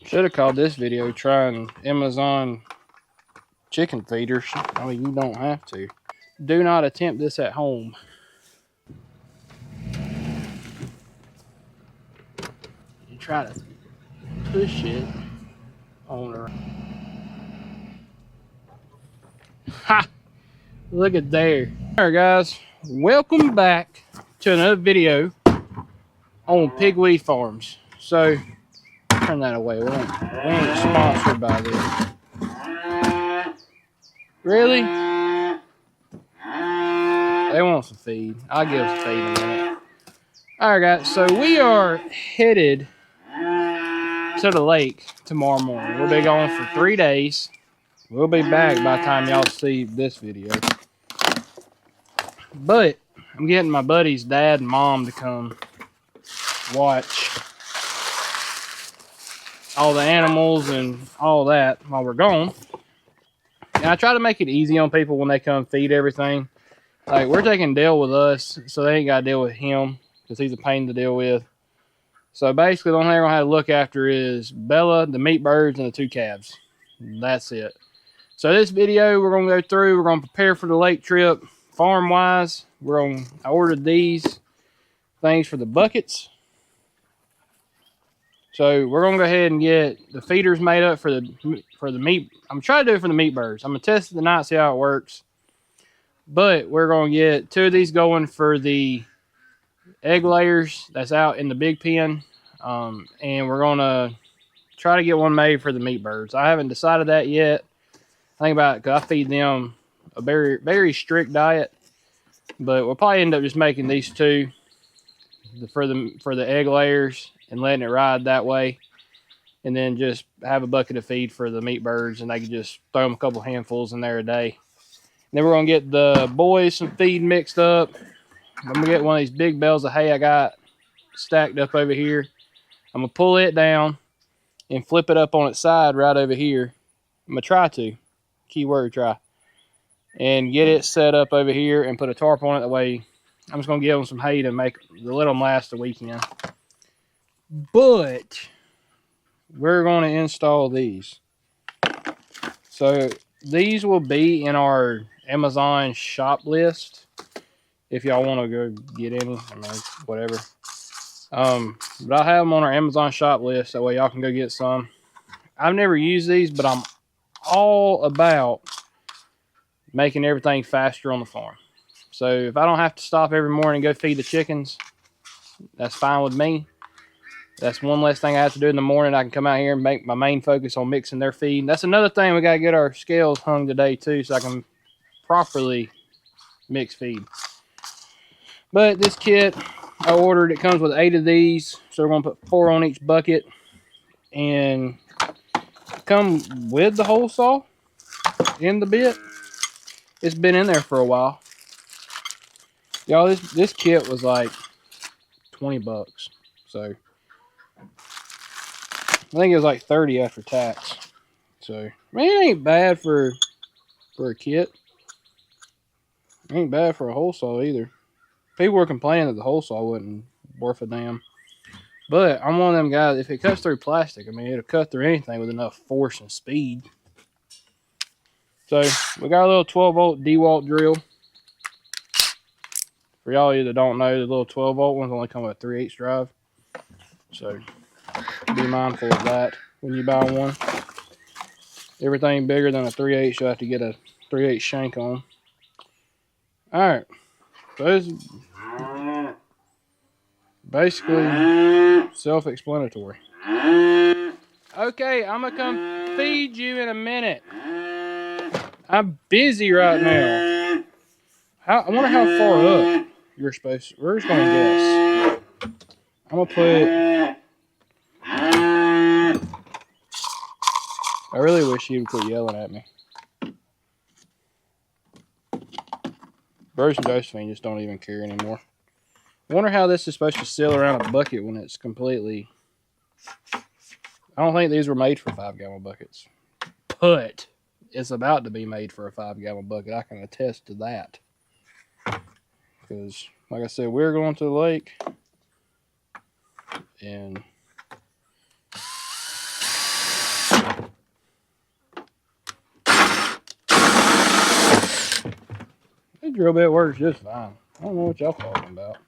Should have called this video trying Amazon chicken feeders. I mean, you don't have to. Do not attempt this at home. You try to push it on her. Ha! Look at there. Alright guys, welcome back to another video on Pigweed Farms. So, turn that away. We ain't sponsored by this. Really? They want some feed. I'll give them some feed in a minute. Alright guys, so we are headed to the lake tomorrow morning. We'll be going for 3 days. We'll be back by the time y'all see this video. But I'm getting my buddy's dad and mom to come watch all the animals and all that while we're gone. And I try to make it easy on people when they come feed everything. Like, we're taking Dale with us, so they ain't got to deal with him because he's a pain to deal with. So basically, the only thing we're going to have to look after is Bella, the meat birds, and the 2 calves. That's it. So this video, we're going to go through. We're going to prepare for the lake trip. Farm-wise, I ordered these things for the buckets. So we're going to go ahead and get the feeders made up for the meat. I'm trying to do it for the meat birds. I'm going to test it tonight, see how it works. But we're going to get 2 of these going for the egg layers that's out in the big pen. And we're going to try to get one made for the meat birds. I haven't decided that yet. Think about it, because I feed them a very, very strict diet. But we'll probably end up just making these 2 for the egg layers and letting it ride that way. And then just have a bucket of feed for the meat birds, and they can just throw them a couple handfuls in there a day. And then we're going to get the boys some feed mixed up. I'm going to get one of these big bales of hay I got stacked up over here. I'm going to pull it down and flip it up on its side right over here. I'm going to try to. Keyword try. And get it set up over here and put a tarp on it. That way, I'm just going to give them some hay to let them last the weekend. But we're going to install these. So these will be in our Amazon shop list. If y'all want to go get any, I mean, whatever. But I'll have them on our Amazon shop list. That way y'all can go get some. I've never used these, but I'm all about making everything faster on the farm. So if I don't have to stop every morning and go feed the chickens, that's fine with me. That's one less thing I have to do in the morning. I can come out here and make my main focus on mixing their feed. That's another thing. We got to get our scales hung today too, so I can properly mix feed. But this kit I ordered, it comes with 8 of these. So we're going to put 4 on each bucket. And come with the hole saw in the bit. It's been in there for a while. Y'all, this kit was like 20 bucks. So I think it was like 30 after tax. So, I mean, it ain't bad for a kit. It ain't bad for a hole saw either. People were complaining that the hole saw wasn't worth a damn. But I'm one of them guys, if it cuts through plastic, I mean, it'll cut through anything with enough force and speed. So, we got a little 12-volt DeWalt drill. For y'all that don't know, the little 12-volt ones only come with a 3/8 drive. So, be mindful of that when you buy one. Everything bigger than a 3/8, you'll have to get a 3/8 shank on. Alright. So, this is basically self-explanatory. Okay, I'm going to come feed you in a minute. I'm busy right now. I wonder how far up you're supposed to. We're just going to guess. I'm going to put... I really wish he would quit yelling at me. Bruce and Josephine just don't even care anymore. I wonder how this is supposed to seal around a bucket when it's completely... I don't think these were made for 5-gallon buckets. But it's about to be made for a 5-gallon bucket. I can attest to that. Because, like I said, we're going to the lake. And This drill bit works just fine. I don't know what y'all talking about.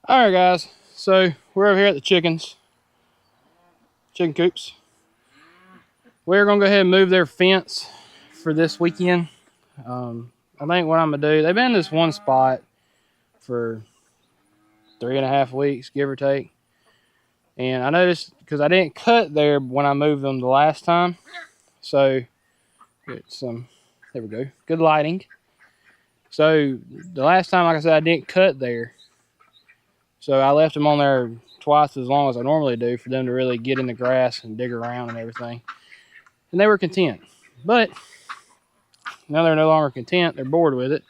Alright guys, so we're over here at the chicken coops. We're gonna go ahead and move their fence for this weekend. I think what I'm gonna do, they've been in this one spot for 3.5 weeks, give or take. And I noticed, because I didn't cut there when I moved them the last time. So, get some, there we go, good lighting. So, the last time, like I said, I didn't cut there. So, I left them on there twice as long as I normally do for them to really get in the grass and dig around and everything. And they were content. But, now they're no longer content, they're bored with it.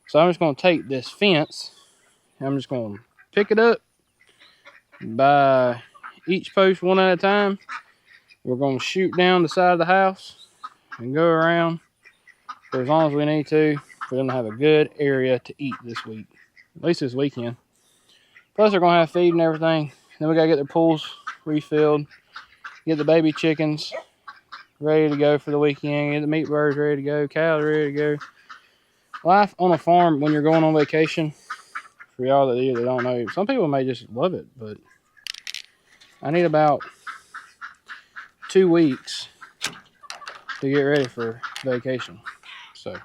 So, I'm just going to take this fence, and I'm just going to pick it up by each post one at a time. We're going to shoot down the side of the house and go around for as long as we need to for them to have a good area to eat this week, at least this weekend. Plus they're going to have feed and everything. Then we got to get their pools refilled, get the baby chickens ready to go for the weekend, get the meat birds ready to go, cows ready to go. Life on a farm when you're going on vacation, for y'all that either don't know, some people may just love it, but I need about 2 weeks to get ready for vacation. So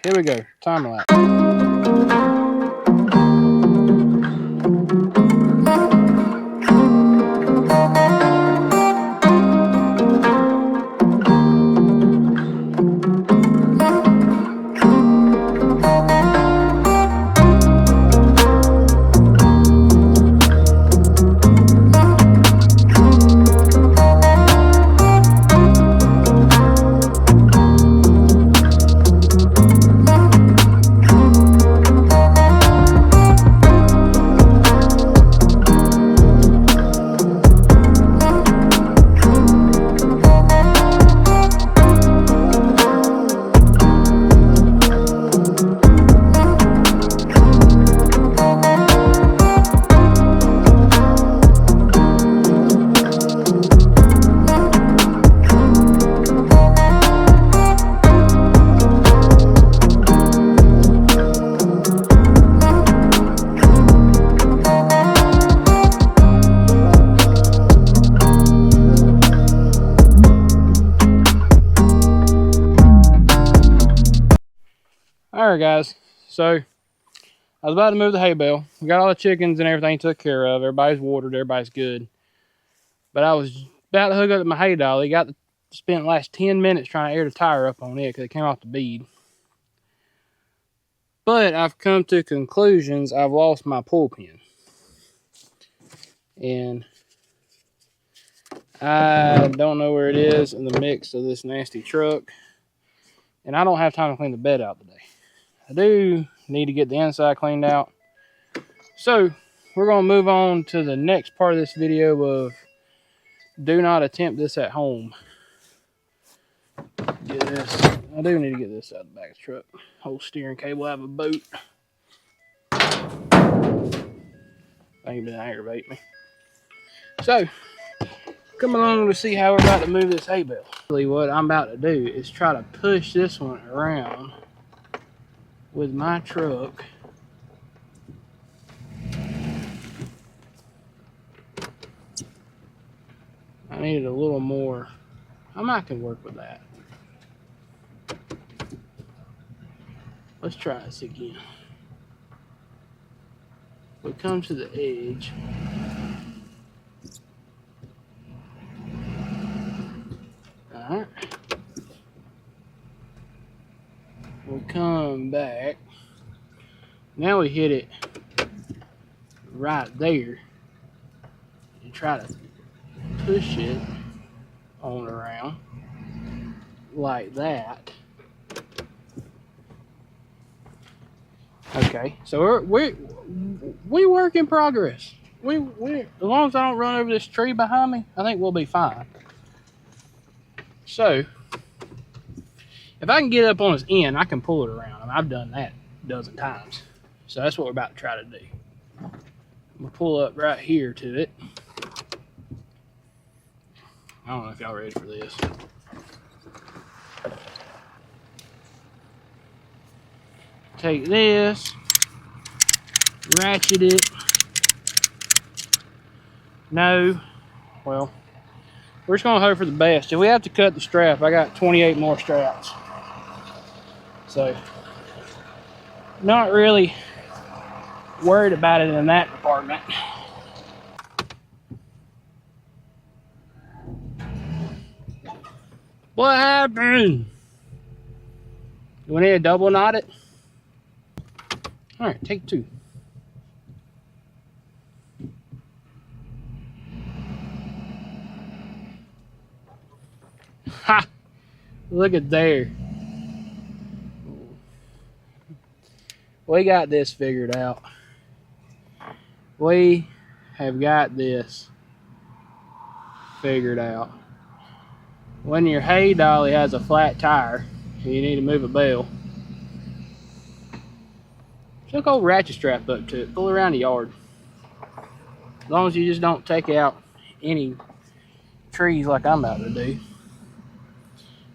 here we go, time lapse. Alright guys, so I was about to move the hay bale. We got all the chickens and everything took care of. Everybody's watered, everybody's good. But I was about to hook up my hay dolly. Spent the last 10 minutes trying to air the tire up on it because it came off the bead. But I've come to conclusions. I've lost my pull pin. And I don't know where it is in the mix of this nasty truck. And I don't have time to clean the bed out today. I do need to get the inside cleaned out. So we're going to move on to the next part of this video of do not attempt this at home. Get this. I do need to get this out of the back of the truck. Whole steering cable out of a boat. I ain't been aggravating me. So, come along to see how we're about to move this hay bale. Really, what I'm about to do is try to push this one around with my truck. I needed a little more. I might can work with that. Let's try this again. We come to the edge. Alright. We come back. Now we hit it right there and try to push it on around like that. Okay, so we work in progress. We as long as I don't run over this tree behind me, I think we'll be fine. So if I can get up on his end, I can pull it around. I've done that a dozen times. So that's what we're about to try to do. I'm gonna pull up right here to it. I don't know if y'all ready for this. Take this, ratchet it. No, well, we're just gonna hope for the best. If we have to cut the strap, I got 28 more straps. So, not really worried about it in that department. What happened? Do we need to double knot it? All right, take two. Ha! Look at there. We got this figured out. We have got this figured out. When your hay dolly has a flat tire, you need to move a bale. Just a ratchet strap up to it. Pull it around the yard. As long as you just don't take out any trees like I'm about to do.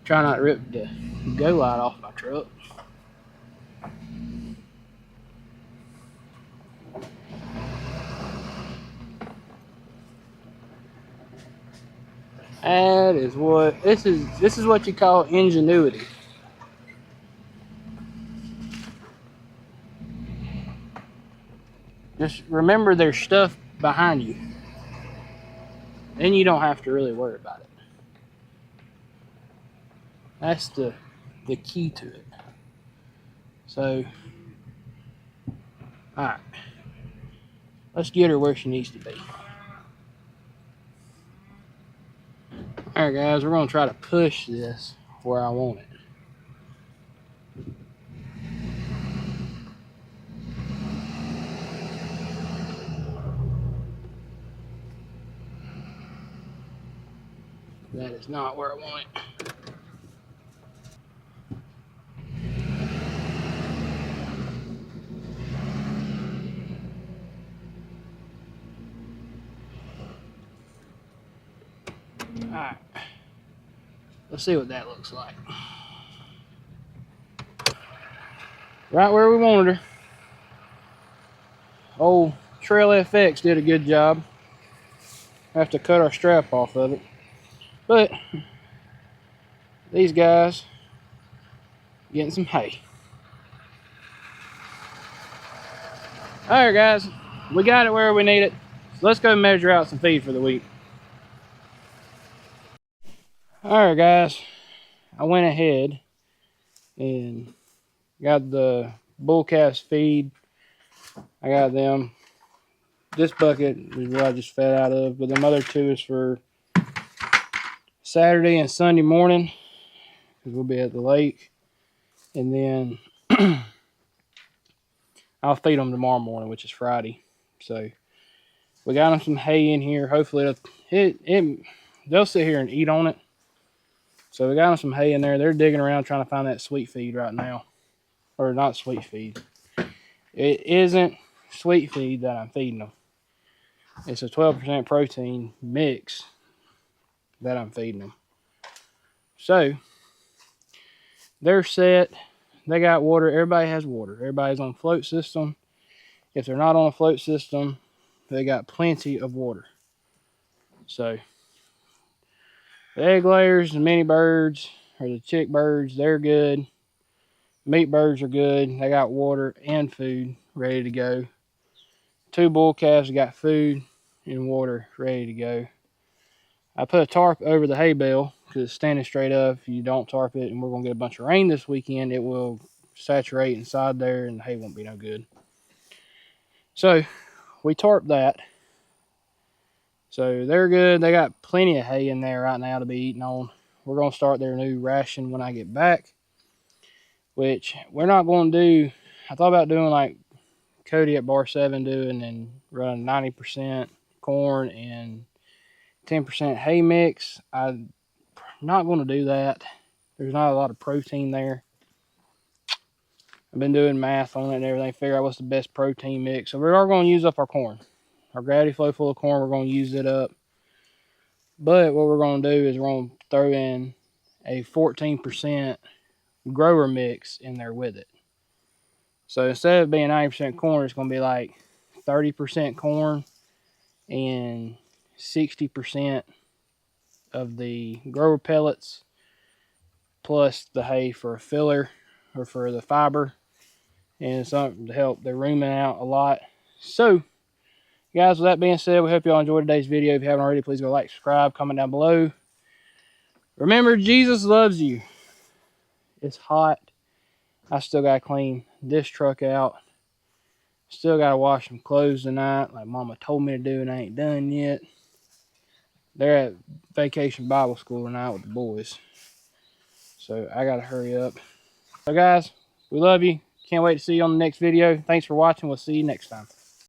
Try not to rip the go light off my truck. That is what this is what you call ingenuity. Just remember there's stuff behind you. Then you don't have to really worry about it. That's the key to it. So, alright. Let's get her where she needs to be. Alright guys, we're going to try to push this where I want it. That is not where I want it. Alright. Let's see what that looks like. Right where we wanted her. Old Trail FX did a good job. Have to cut our strap off of it. But these guys getting some hay. Alright guys, we got it where we need it. So let's go measure out some feed for the week. Alright guys, I went ahead and got the bull calves feed. I got them. This bucket is what I just fed out of, but the other two is for Saturday and Sunday morning, because we'll be at the lake. And then I'll feed them tomorrow morning, which is Friday. So we got them some hay in here. Hopefully they'll sit here and eat on it. So we got them some hay in there. They're digging around trying to find that sweet feed right now. Or not sweet feed. It isn't sweet feed that I'm feeding them. It's a 12% protein mix that I'm feeding them. So they're set. They got water. Everybody has water. Everybody's on a float system. If they're not on a float system, they got plenty of water. So the egg layers, the mini birds, or the chick birds, they're good. Meat birds are good. They got water and food ready to go. 2 bull calves got food and water ready to go. I put a tarp over the hay bale because it's standing straight up. If you don't tarp it and we're going to get a bunch of rain this weekend, it will saturate inside there and the hay won't be no good. So we tarp that. So they're good. They got plenty of hay in there right now to be eating on. We're going to start their new ration when I get back, which we're not going to do. I thought about doing like Cody at Bar 7 doing and running 90% corn and 10% hay mix. I'm not going to do that. There's not a lot of protein there. I've been doing math on it and everything, figure out what's the best protein mix. So we are going to use up our corn. Our gravity flow full of corn, we're going to use it up. But what we're going to do is we're going to throw in a 14% grower mix in there with it. So instead of being 90% corn, it's going to be like 30% corn and 60% of the grower pellets plus the hay for a filler or for the fiber and something to help the rooming out a lot. So guys, with that being said, we hope y'all enjoyed today's video. If you haven't already, please go like, subscribe, comment down below. Remember, Jesus loves you. It's hot. I still got to clean this truck out. Still got to wash some clothes tonight, like Mama told me to do, and I ain't done yet. They're at Vacation Bible School tonight with the boys. So I got to hurry up. So guys, we love you. Can't wait to see you on the next video. Thanks for watching. We'll see you next time.